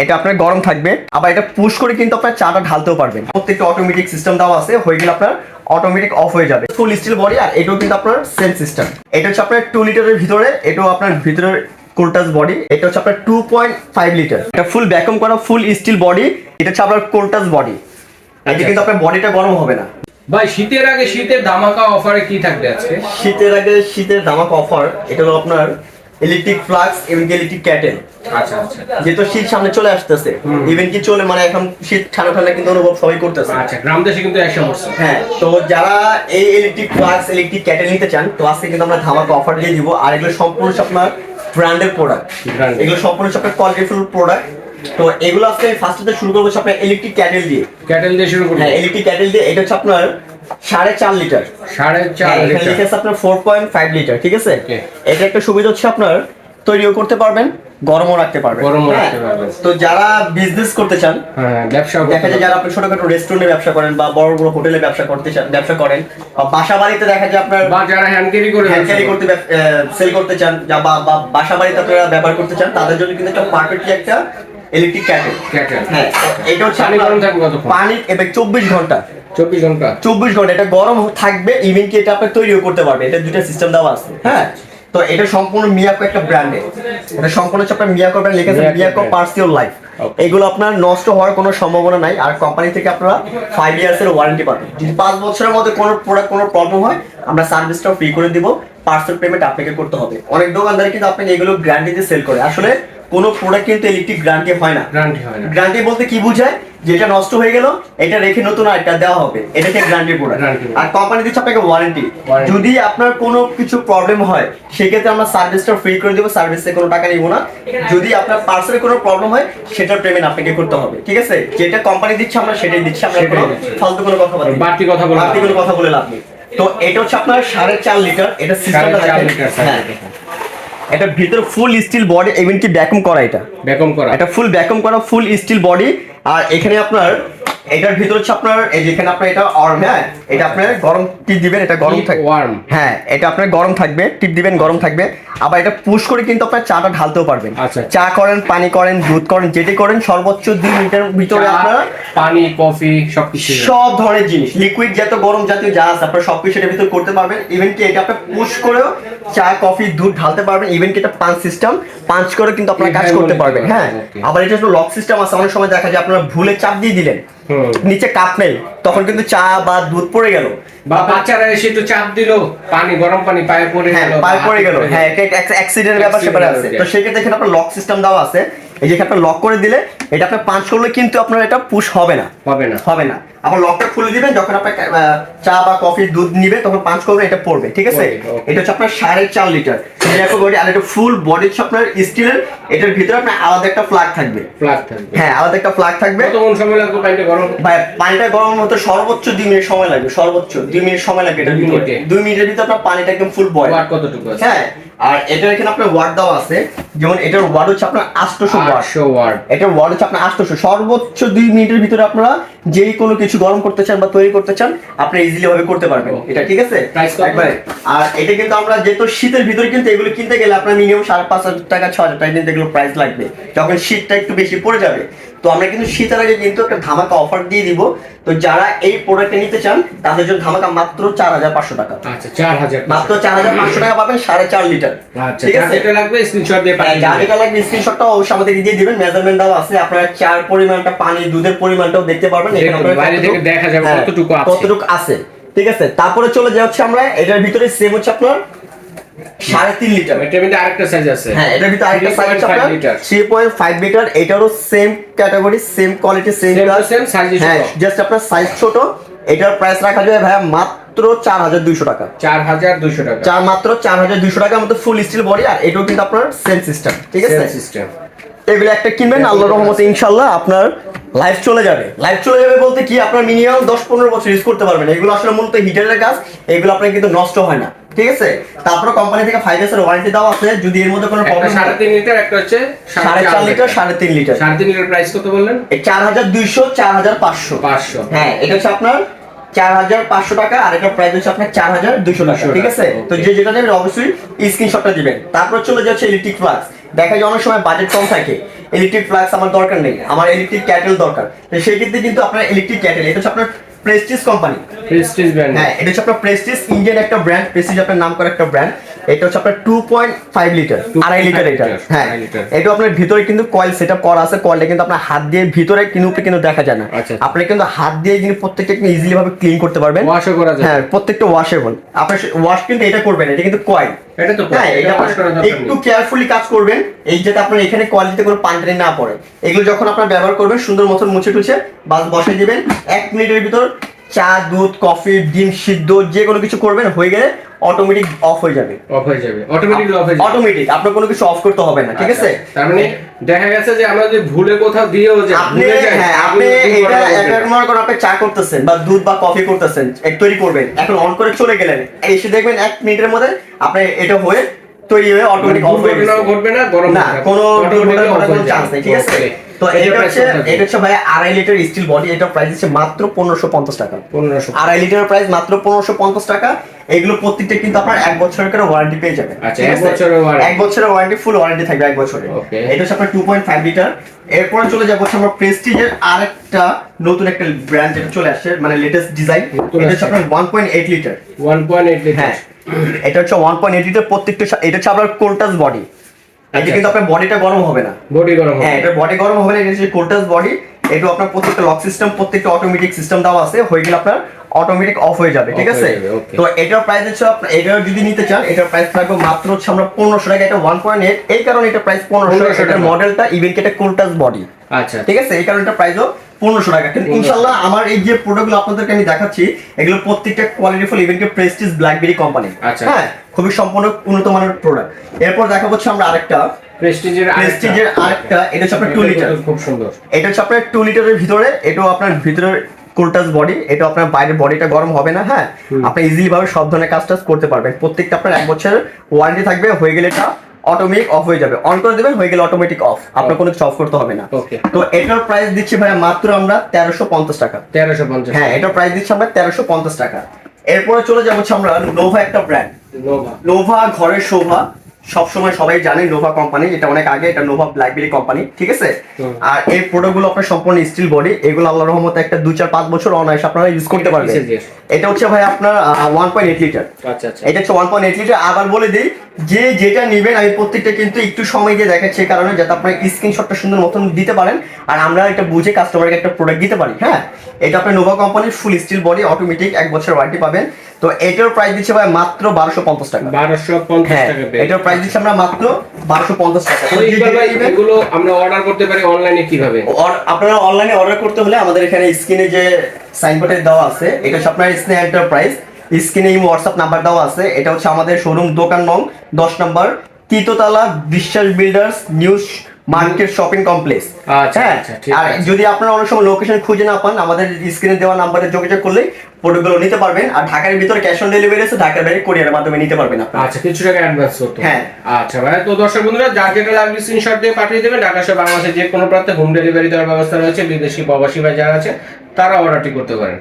এটা আপনার গরম থাকবে, আবার এটা পুশ করে কিন্তু আপনার চাটা ঢালতেও পারবেন। প্রত্যেকটা অটোমেটিক সিস্টেম দেওয়া আছে, হয়ে গেলে আপনার অটোমেটিক অফ হয়ে যাবে। ফুল স্টিল বডি, আর এটাও কিন্তু আপনার সেম সিস্টেম। এটা হচ্ছে আপনার 2 লিটারের ভিতরে, এটাও আপনার ভিতরের কোল্টাস বডি। এটা হচ্ছে আপনার 2.5 লিটার। এটা ফুল ভ্যাকুয়াম করা ফুল স্টিল বডি। এটা হচ্ছে আপনার কোল্টাস বডি। এটা কিন্তু আপনার বডিটা গরম হবে না। ভাই শীতের আগে শীতের ধামাকা অফারে কি থাকবে আজকে? শীতের আগে শীতের ধামাকা অফার, এটা হলো আপনার ইলেকট্রিক ফ্লাক্স এবং ইলেকট্রিক ক্যাটেল। আচ্ছা আচ্ছা, যেহেতু শীত সামনে চলে আসতেছে, ইভেন কি চলে মানে এখন শীত ঠান্ডা ঠান্ডা কিন্তু অনুভব সবাই করতেছে। আচ্ছা, গ্রাম দেশে কিন্তু 100%। হ্যাঁ, তো যারা এই ইলেকট্রিক ফ্লাক্স ইলেকট্রিক ক্যাটেল নিতে চান, তো আজকে কিন্তু আমরা ধামাকা অফার দিয়ে দিব। আর এগুলো সম্পূর্ণ আপনার ব্র্যান্ডের প্রোডাক্ট, এগুলো সম্পূর্ণ আপনার কোয়ালিটিফুল প্রোডাক্ট। তো এগুলো আজকে ফার্স্টে শুরু করবো আপনার ইলেকট্রিক ক্যাটেল দিয়ে। ক্যাটেল দিয়ে শুরু করব। হ্যাঁ, ইলেকট্রিক ক্যাটেল দিয়ে। এটা হচ্ছে আপনার 4.5 লিটার। 4.5 litre litre. লিখে আছে আপনার 4.5 লিটার। ঠিক আছে, এটা একটা সুবিধা হচ্ছে আপনার তৈরিও করতে পারবেন, গরমও রাখতে পারবেন। গরমও রাখতে পারবেন। তো যারা বিজনেস করতে চান, হ্যাঁ, ব্যবসা দেখা যায় যারা আপনি ছোটখাটো রেস্টুরেন্টে ব্যবসা করেন বা বড় বড় হোটেলে ব্যবসা করতে চান, ব্যবসা করেন, বা বাসা বাড়িতে দেখা যায় আপনার বা যারা হ্যান্ড ক্যারি করে করতে সেল করতে চান, বা বাসা বাড়িতে আপনারা ব্যবহার করতে চান, তাদের জন্য কিন্তু একটা পারফেক্টলি একটা ইলেকট্রিক ক্যাটেল। হ্যাঁ, এটা হচ্ছে পানি গরম থাকবে কতক্ষণ? পানি এবার 24 ঘন্টা। 24 ঘন্টা। 24 ঘন্টা এটা গরম থাকবে। ইভেন কি এটা আপনি তৈরিও করতে পারবেন। এটা দুটো সিস্টেম দেওয়া আছে। হ্যাঁ, তো এটা সম্পূর্ণ মিয়াকো একটা ব্র্যান্ডে। এটা সম্পূর্ণ হচ্ছে আপনার মিয়াকো ব্র্যান্ড, লেখা আছে মিয়াকো পার্সিয়াল লাইফ। এগুলো আপনার নষ্ট হওয়ার কোনো সম্ভাবনা নাই। আর কোম্পানি থেকে আপনারা 5 ইয়ার্সের ওয়ারেন্টি পাবেন। যদি 5 বছরের মধ্যে কোনো প্রোডাক্ট কোনো প্রবলেম হয়, আমরা সার্ভিসটাও ফ্রি করে দিব। পার্সেল পেমেন্ট আপনাকে করতে হবে। অনেক দোকানদার কিন্তু আপনাকে এগুলো গ্যারান্টিতে সেল করে। আসলে কোনো প্রোডাক্ট কিন্তু ইলেকট্রিক গ্যারান্টি হয় না। গ্যারান্টি বলতে কি বোঝায়? যেটা নষ্ট হয়ে গেল এটা রেখে নতুন আরেকটা দেওয়া হবে, এটাকে গ্যারান্টি প্রোডাক্ট। আর কোম্পানি দিচ্ছে আপনাকে ওয়ারেন্টি। যদি আপনার কোনো কিছু প্রবলেম হয়, সেক্ষেত্রে আমরা সার্ভিসটা ফ্রি করে দেবো, সার্ভিসে কোনো টাকা নিব না। যদি আপনার পার্সেলে কোনো প্রবলেম হয়, সেটার পেমেন্ট আপনাকে করতে হবে। ঠিক আছে, যেটা কোম্পানি দিচ্ছে আমরা সেটাই দিচ্ছি। আমরা কোনো ফালতু কোনো কথা বলি, বাড়তি কথা বলে লাভ নেই। তো এটা হচ্ছে আপনার 4.5 লিটার। এটা সিস্টেমটা এটা ভিতরে ফুল স্টিল বডি, ইভেন কি ভ্যাকুয়াম করা। এটা ফুল ভ্যাকুয়াম করা ফুল স্টিল বডি। আর এখানে আপনার এটার ভিতর হচ্ছে আপনার এই যেখানে আপনার এটা আর্ম। হ্যাঁ, এটা আপনার গরম টিপ দিবেন, এটা গরম থাকবে। হ্যাঁ, এটা আপনার গরম থাকবে, টিপ দিবেন গরম থাকবে। আবার এটা পুশ করে কিন্তু আপনার চাটা ঢালতেও পারবেন। চা করেন, পানি করেন, দুধ করেন, যেটি করেন সর্বোচ্চ 2 মিনিটের ভিতরে আপনারা পানি, কফি সবকিছু, সব ধরনের জিনিস লিকুইড জাতীয় গরম জাতীয় যা আছে আপনারা সবকিছু এর ভিতর করতে পারবেন। ইভেন কি এটা আপনি পুশ করেও চা, কফি, দুধ ঢালতে পারবেন। ইভেন কি এটা পাঞ্চ সিস্টেম, পাঞ্চ করে কিন্তু আপনারা কাজ করতে পারবেন। হ্যাঁ, আবার এটা হলো লক সিস্টেম আছে। অনেক সময় দেখা যায় আপনারা ভুলে চাপ দিয়ে দিলেন, নিচে কাপ নেই, তখন কিন্তু চা বা দুধ পড়ে গেল, বা বাচ্চারা এসে একটু চাপ দিল, পানি গরম পানি পায়ে পড়ে গেল। হ্যাঁ, এটা অ্যাক্সিডেন্টের ব্যাপার সেপারে আছে। তো সেক্ষেত্রে এখানে আপনার লক সিস্টেম দেওয়া আছে। এই যে আপনার লক করে দিলে এটা আপনার পাঞ্চ করলে কিন্তু আপনার এটা পুশ হবে না। আবার লকটা খুলে দিবেন, যখন আপনার চা বা কফি দুধ নিবে তখন পাঞ্চ করবেন, এটা পড়বে। ঠিক আছে, এটা হচ্ছে আপনার 4.5 লিটার বডি। আর এটা ফুল বডি হচ্ছে আপনার স্টিলের। এটার ভিতরে আপনার আলাদা একটা ফ্ল্যাগ থাকবে। হ্যাঁ, আলাদা একটা ফ্ল্যাগ থাকবে। কতক্ষণ সময় লাগবে পানিটা গরম? ভাই পানিটা গরম হতে সর্বোচ্চ 2 মিনিট সময় লাগবে। সর্বোচ্চ 2 মিনিট সময় লাগবে। এটা 2 মিনিটের ভিতরে আপনার পানিটা একদম ফুল বয়েল। ওয়াট কতটুকু আছে? হ্যাঁ, আর এটার এখানে আপনার ওয়াট দেওয়া আছে। যেমন এটার ওয়াট হচ্ছে আপনার 800 ওয়াট। এটার ওয়াট হচ্ছে আপনার 800। সর্বোচ্চ 2 মিনিটের ভিতরে আপনারা যেই কোনো কিছু গরম করতে চান বা তৈরি করতে চান, আপনি ইজিলি ভাবে করতে পারবেন এটা। ঠিক আছে, একবারে। আর এটা কিন্তু আমরা যেহেতু শীতের ভিতরে কিন্তু এগুলো কিনতে গেলে আপনার মিনিমাম 5,500 টাকা 6,000 টাকা কিন্তু এগুলো প্রাইস লাগবে, যখন শীতটা একটু বেশি পড়ে যাবে। তো আমরা কিন্তু শীতের আগে কিন্তু একটা ধামাকা অফার দিয়ে দিব। তো যারা এই প্রোডাক্টটা নিতে চান তাদের জন্য ধামাকা মাত্র 4,500 টাকা। আচ্ছা, 4,000 মাত্র 4,500 টাকা পাবেন 4.5 লিটার। ঠিক আছে, এটা লাগবে স্ক্রিনশট দিয়ে পাঠিয়ে দিন। যেটা লাগবে স্ক্রিনশটটা অবশ্যই আমাদেরকে দিয়ে দিবেন। মেজারমেন্ট দেওয়া আছে, আপনারা চার পরিমাণটা পানি, দুধের পরিমাণটাও দেখতে পারবেন। এখানে আপনারা বাইরে থেকে দেখা যাবে কতটুকু আছে। ঠিক আছে, তারপরে চলে যাচ্ছে আমরা এটার ভিতরে সেম হচ্ছে আপনার 3.5 লিটার। এটার ভিতরে আরেকটা সাইজ আছে। হ্যাঁ, এটার ভিতরে আরেকটা সাইজ আছে আপনার 3.5 লিটার। এটারও same category, same quality, same size. হ্যাঁ, জাস্ট আপনার সাইজ ছোট। এটার প্রাইস রাখা যায় ভাই মাত্র 4,200 টাকা। 4,200 টাকা। মাত্র 4,200 টাকার মধ্যে ফুল স্টিল বডি। আর এটাও কিন্তু আপনার সেম সিস্টেম। ঠিক আছে, সিস্টেম। এগুলো একটা কিনবেন, আল্লাহর রহমতে ইনশাআল্লাহ আপনার লাইফ চলে যাবে। বলতে কি আপনার মিনিমাম 10-15 বছর ইউজ করতে পারবেন। এগুলো আসলে মূলত হিটারের কাজ, এগুলো আপনার কিন্তু নষ্ট হয় না। ঠিক আছে, তারপরে কোম্পানি থেকে 5 ইয়ার্সের ওয়ারেন্টি দেওয়া আছে। যদি এর মধ্যে কোনো প্রবলেম হয়, 3.5 লিটার, একটা হচ্ছে 4.5 লিটার, 3.5 লিটার। 3.5 লিটার প্রাইস কত বললেন? 4,200, 4,500। হ্যাঁ, এটা হচ্ছে আপনার 4,500 টাকা। আর এটা প্রাইস হচ্ছে আপনার 4,200 টাকা। ঠিক আছে, তো যে যেটা নেবেন অবশ্যই স্ক্রিনশটটা দিবেন। তারপর চলে যাচ্ছে ইলেকট্রিক ফ্লাক্স। দেখা যায় অনেক সময় বাজেট কম থাকে, ইলেকট্রিক ফ্লাক্স আমার দরকার নেই, আমার ইলেকট্রিক ক্যাটেল দরকার, তো সেই ক্ষেত্রে কিন্তু আপনার ইলেকট্রিক ক্যাটেল, এটা হচ্ছে আপনার প্রেস্টিজ কোম্পানি, প্রেস্টিজ ব্র্যান্ড। হ্যাঁ এটা হচ্ছে আপনার প্রেস্টিজ ইন্ডিয়ান একটা ব্র্যান্ড, প্রেস্টিজ আপনার নাম করা একটা ব্র্যান্ড। এটা হচ্ছে আপনার 2.5 লিটার, 2.5 লিটার এটা, হ্যাঁ এটা আপনার ভিতরে কিন্তু কয়েল সেটআপ করা আছে, কয়েলটা কিন্তু আপনার হাত দিয়ে ভিতরে কিন্তু দেখা যায় না, আপনি কিন্তু হাত দিয়ে কিন্তু প্রত্যেকটা ইজিলি ভাবে ক্লিন করতে পারবেন, ওয়াশও করা যায়, হ্যাঁ প্রত্যেকটা ওয়াশেবল। আপনি ওয়াশ কিন্তু এটা করবেন, এটা কিন্তু কয়েল, এটা তো হ্যাঁ এটা একটু কেয়ারফুলি কাজ করবেন, এই যাতে আপনার এখানে কোয়ালিটিতে কোনো পানি না পড়ে। এগুলো যখন আপনার ব্যবহার করবেন সুন্দর মতন মুছে টুছে বাস বসিয়ে দিবেন, 1 মিনিটের ভিতর চা, দুধ, কফি, ডিম সিদ্ধ যে কোনো কিছু করবেন, হয়ে গেলে অটোমেটিক অফ হয়ে যাবে, অটোমেটিক আপনার কোনো কিছু অফ করতে হবে না, ঠিক আছে? তার মানে দেখা গেছে যে আমরা যদি ভুলে কোথাও দিয়েও যে আপনি এটা একটা মনে করেন আপনি চা করতেছেন বা দুধ বা কফি করতেছেন, তৈরি করবেন, এখন অন করে চলে গেলেন, এসে দেখবেন 1 মিনিটের মধ্যে আপনি এটা হয়ে তৈরি হয়ে অটোমেটিক অফ হয়ে যাবে, ঘটবে না, গরম না কোনো চান্স নেই, ঠিক আছে? তো এটা হচ্ছে ভাই 2.5 লিটার স্টিল বডি, এটা প্রাইস হচ্ছে মাত্র 1550 টাকা, 2.5 লিটারের প্রাইস মাত্র 1550 টাকা। এগুলো প্রত্যেকটা কিন্তু আপনার 1 বছরের করে ওয়ারেন্টি পেয়ে যাবেন, আচ্ছা 1 বছরের ওয়ারেন্টি, ফুল ওয়ারেন্টি থাকবে 1 বছরের। এটা হচ্ছে আপনার 2.5 লিটার। এরপরে চলে যাবো হচ্ছে আমরা প্রেস্টিজের আরেকটা নতুন একটা ব্র্যান্ড যেটা চলে আসছে, মানে লেটেস্ট ডিজাইন, এটা হচ্ছে আপনার 1.8 লিটার, 1.8 লিটার, হ্যাঁ এটা হচ্ছে 1.8 লিটার প্রত্যেকটা, এটা হচ্ছে আপনার কোল্টাস বডি, এটা কিন্তু আপনার বডিটা গরম হবে না, বডি গরম হবে, হ্যাঁ এটা বডি গরম হবে না, এটা হচ্ছে কোল্টাস বডি। এটা আপনার প্রত্যেকটা লক সিস্টেম, প্রত্যেকটা অটোমেটিক সিস্টেম দেওয়া আছে, হয়ে গেলে আপনার অটোমেটিক অফ হয়ে যাবে, ঠিক আছে? তো এটার প্রাইস হচ্ছে এটা যদি নিতে চান, এটার প্রাইস থাকবে মাত্র হচ্ছে আমরা 1500 টাকা, এটা 1.8, এই কারণে এটা প্রাইস 1500 টাকা, মডেলটা ইভেন কি এটা কোল্টাস বডি, আচ্ছা ঠিক আছে, এই কারণে এটা প্রাইসও 1500 টাকা। কিন্তু ইনশাআল্লাহ আমার এই যে প্রোডাক্টগুলো আপনাদেরকে আমি দেখাচ্ছি, এগুলো প্রত্যেকটা কোয়ালিটিফুল ইভেন কি প্রেস্টিজ ব্ল্যাকবেরি কোম্পানি, হ্যাঁ খুবই সম্পূর্ণ উন্নত মানের প্রোডাক্ট। এরপর দেখাবো হচ্ছে আমরা আরেকটা প্রেস্টিজের আরেকটা, এটা হচ্ছে আপনার 2 লিটার, খুব সুন্দর, এটা হচ্ছে আপনার 2 লিটারের ভিতরে, এটাও আপনার ভিতরে কোল্টাস বডি, এটা আপনার বাইরের বডিটা গরম হবে না, হ্যাঁ আপনি ইজিলি ভাবে সব ধরনের কাজ করতে পারবেন, প্রত্যেকটা আপনার 1 বছরের ওয়ারেন্টি থাকবে, হয়ে গেলে এটা অটোমেটিক অফ হয়ে যাবে, অন করে দিবেন হয়ে গেলে অটোমেটিক অফ, আপনার কোনো কিছু অফ করতে হবে না। তো এটার প্রাইস দিচ্ছি ভাই মাত্র আমরা 1350 টাকা, 1350, হ্যাঁ এটার প্রাইস দিচ্ছি আমরা 1350 টাকা। এরপরে চলে যাবো আমরা নোভা একটা ব্র্যান্ড, নোভা ঘরের শোভা, সবসময় সবাই জানে নোভা কোম্পানি, এটা অনেক আগে, এটা নোভা ব্ল্যাকবেরি কোম্পানি, ঠিক আছে? আর এই প্রোডাক্টগুলো আপনার সম্পূর্ণ স্টিল বডি, এগুলো আল্লাহর রহমতে একটা 2-4-5 বছর অনায়াসে আপনারা ইউজ করতে পারবেন। এটা হচ্ছে ভাই আপনার 1.8 লিটার, আচ্ছা এটা হচ্ছে 1.8 লিটার। আবার বলে দিই যে যেটা নেবেন আমি প্রত্যেকটা কিন্তু একটু সময় দিয়ে দেখাচ্ছি, এই কারণে যাতে আপনার স্ক্রিনশটটা সুন্দর মতন দিতে পারেন, আর আমরা এটা বুঝে কাস্টমারকে একটা প্রোডাক্ট দিতে পারি, হ্যাঁ এটা আপনার নোভা কোম্পানির ফুল স্টিল বডি, অটোমেটিক 1 বছর ওয়ারেন্টি পাবেন। তো এটার প্রাইস দিচ্ছে ভাই মাত্র 1250 টাকা, 1250 টাকা, এটার প্রাইস দিচ্ছি আমরা মাত্র 1250 টাকা। তো এগুলো আমরা অর্ডার করতে পারি অনলাইনে কিভাবে? আপনারা অনলাইনে অর্ডার করতে হলে আমাদের এখানে স্ক্রিনে যে সাইনবোর্ডে দেওয়া আছে, এটা হচ্ছে আপনার স্নেহ এন্টারপ্রাইজ, স্ক্রিনে হোয়াটসঅ্যাপ নাম্বার দেওয়া আছে, এটা হচ্ছে আমাদের শোরুম দোকান নং 10 নম্বর, তৃতীয়তলা, বিশ্বাস builders new market shopping complex. হ্যাঁ আর যদি আপনারা অনেক সময় লোকেশন খুঁজে না পান, আমাদের স্ক্রিনে দেওয়া নাম্বারে যোগাযোগ করলে প্রোডাক্টগুলো নিতে পারবেন। আর ঢাকার ভিতরে ক্যাশ অন ডেলিভারি আছে, ঢাকার বাইরে কুরিয়ারের মাধ্যমে নিতে পারবেন আপনারা। আচ্ছা কিছু টাকা অ্যাডভান্স করতে, হ্যাঁ আচ্ছা ভাই। তো দর্শক বন্ধুরা যার যেটা লাগবে স্ক্রিনশট দিয়ে পাঠিয়ে দেবেন, ঢাকা সহ বাংলাদেশের যে কোনো প্রান্তে হোম ডেলিভারি দেওয়ার ব্যবস্থা রয়েছে, বিদেশি প্রবাসী ভাই যারা আছে তারা অর্ডারটি করতে পারেন।